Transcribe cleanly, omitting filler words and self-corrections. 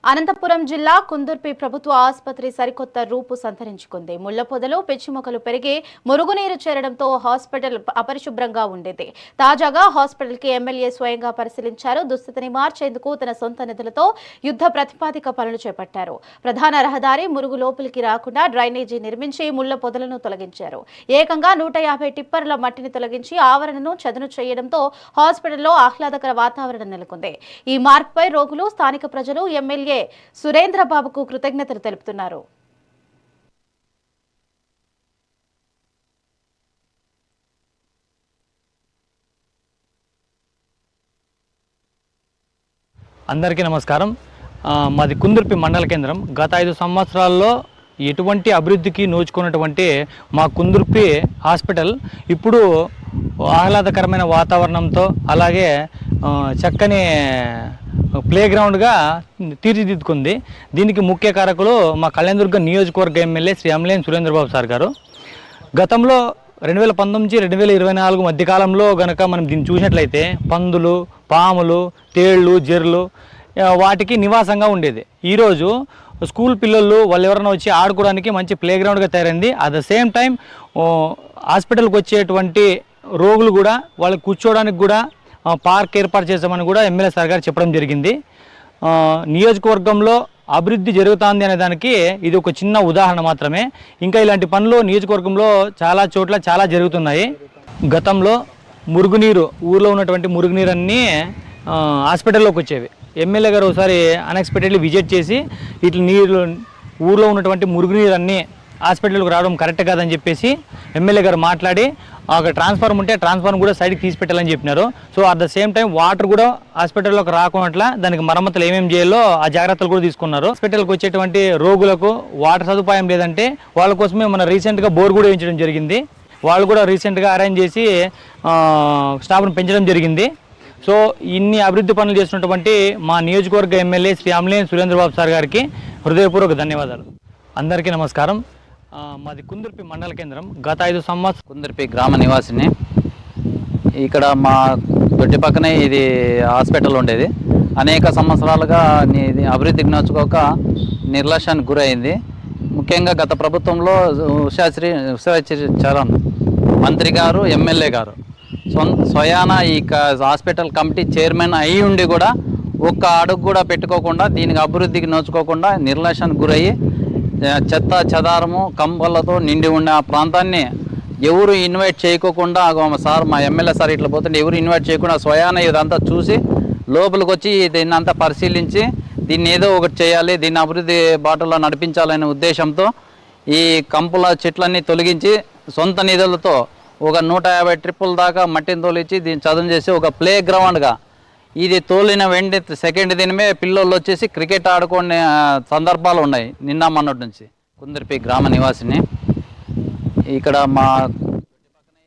అనంతపురం జిల్లా కుందుర్పి ప్రభుత్వ ఆసుపత్రి సరికొత్త రూపు సంతరించుకుంది. ముళ్లపొదలు, పిచ్చిమొక్కలు పెరిగి మురుగునీరు చేరడంతో హాస్పిటల్ అపరిశుభ్రంగా ఉండేది. తాజాగా హాస్పిటల్ కి ఎమ్మెల్యే స్వయంగా పరిశీలించారు. దుస్థితిని మార్చేందుకు తన సొంత నిధులతో యుద్ధ ప్రతిపాదిక పనులు చేపట్టారు. ప్రధాన రహదారి మురుగు లోపలికి రాకుండా డ్రైనేజీ నిర్మించి ముళ్ల పొదలను తొలగించారు. ఏకంగా 150 టిప్పర్ల మట్టిని తొలగించి ఆవరణను చదును చేయడంతో హాస్పిటల్లో ఆహ్లాదకర వాతావరణం నెలకొంది. ఈ మార్పుపై రోగులు, స్థానిక ప్రజలు ఎమ్మెల్యే సురేంద్రబాబుకు కృతజ్ఞతలు తెలుపుతున్నారు. అందరికీ నమస్కారం. మాది కుందుర్పి మండల కేంద్రం. గత 5 సంవత్సరాల్లో ఎటువంటి అభివృద్ధికి నోచుకున్నటువంటి మా కుందుర్పి హాస్పిటల్ ఇప్పుడు ఆహ్లాదకరమైన వాతావరణంతో అలాగే చక్కని ప్లే గ్రౌండ్గా తీర్చిదిద్దుకుంది. దీనికి ముఖ్య కారకులు మా కళ్యాణదుర్గం నియోజకవర్గ ఎమ్మెల్యే శ్రీ అమ్మినేని సురేంద్రబాబు సార్ గారు. గతంలో 2019-2024 మధ్యకాలంలో గనక మనం దీన్ని చూసినట్లయితే పందులు, పాములు, తేళ్ళు, జెర్లు వాటికి నివాసంగా ఉండేది. ఈరోజు స్కూల్ పిల్లలు వాళ్ళు ఎవరైనా వచ్చి ఆడుకోవడానికి మంచి ప్లే గ్రౌండ్గా తయారైంది. అట్ ద సేమ్ టైం హాస్పిటల్కి వచ్చేటువంటి రోగులు కూడా వాళ్ళకి కూర్చోవడానికి కూడా పార్క్ ఏర్పాటు చేసామని కూడా ఎమ్మెల్యే సార్ గారు చెప్పడం జరిగింది. నియోజకవర్గంలో అభివృద్ధి జరుగుతుంది అనే దానికి ఇది ఒక చిన్న ఉదాహరణ మాత్రమే. ఇంకా ఇలాంటి పనులు నియోజకవర్గంలో చాలా చోట్ల చాలా జరుగుతున్నాయి. గతంలో మురుగునీరు ఊర్లో ఉన్నటువంటి మురుగునీరు అన్నీ హాస్పిటల్లోకి వచ్చేవి. ఎమ్మెల్యే గారు ఒకసారి అన్ఎక్స్పెక్టెడ్లీ విజిట్ చేసి ఇట్లా నీరు ఊర్లో ఉన్నటువంటి మురుగునీరు అన్నీ హాస్పిటల్కి రావడం కరెక్ట్ కాదని చెప్పేసి ఎమ్మెల్యే గారు మాట్లాడి ఒక ట్రాన్స్ఫార్మర్ ఉంటే ట్రాన్స్ఫార్మర్ కూడా సైడ్కి తీసి పెట్టాలని చెప్పినారు. So at the same time water కూడా హాస్పిటల్లోకి రాకున్నట్ల దానికి మరమ్మతులు ఏమేమి చేయాలో ఆ జాగ్రత్తలు కూడా తీసుకున్నారు. హాస్పిటల్కి వచ్చేటువంటి రోగులకు వాటర్ సదుపాయం లేదంటే వాళ్ళ కోసమే మన రీసెంట్గా బోర్ కూడా వేయించడం జరిగింది. వాళ్ళు కూడా రీసెంట్గా అరేంజ్ చేసి స్టాఫ్ను పెంచడం జరిగింది. సో ఇన్ని అభివృద్ధి పనులు చేస్తున్నటువంటి మా నియోజకవర్గ ఎమ్మెల్యే శ్రీ అమ్మినేని సురేంద్రబాబు సార్ గారికి హృదయపూర్వక ధన్యవాదాలు. అందరికీ నమస్కారం. మాది కుందుర్పి మండల కేంద్రం. గత 5 సంవత్సరాలు కుందుర్పి గ్రామ నివాసిని. ఇక్కడ మా దొడ్డి పక్కనే ఇది హాస్పిటల్ ఉండేది. అనేక సంవత్సరాలుగా ఇది అభివృద్ధికి నోచుకోక నిర్లక్ష్యానికి గురైంది. ముఖ్యంగా గత ప్రభుత్వంలో ఉషాశ్రీ చరణ్ మంత్రి గారు, ఎమ్మెల్యే గారు స్వయాన ఈ హాస్పిటల్ కమిటీ చైర్మన్ అయి ఉండి కూడా ఒక్క అడుగు కూడా పెట్టుకోకుండా దీనికి అభివృద్ధికి నోచుకోకుండా నిర్లక్ష్యానికి గురయ్యి చెత్త చెదారము కంపలతో నిండి ఉండే ఆ ప్రాంతాన్ని ఎవరు ఇన్వైట్ చేయకోకుండా సార్ మా ఎమ్మెల్యే సార్ ఇట్లా పోతుంటే ఎవరు ఇన్వైట్ చేయకుండా స్వయాన ఇదంతా చూసి లోపలికి వచ్చి దీన్ని అంతా పరిశీలించి దీన్ని ఏదో ఒకటి చేయాలి, దీన్ని అభివృద్ధి బాటలో నడిపించాలనే ఉద్దేశంతో ఈ కంపుల చెట్లన్నీ తొలగించి సొంత నిధులతో ఒక 150 ట్రిప్పుల దాకా మట్టిని తోలించి దీన్ని చదును చేసి ఒక ప్లే గ్రౌండ్గా ఇది తోలిన వెంటనే సెకండ్ దినమే పిల్లలు వచ్చేసి క్రికెట్ ఆడుకునే సందర్భాలు ఉన్నాయి. నిన్న మొన్నటి నుంచి కుందుర్పి గ్రామ నివాసిని. ఇక్కడ మా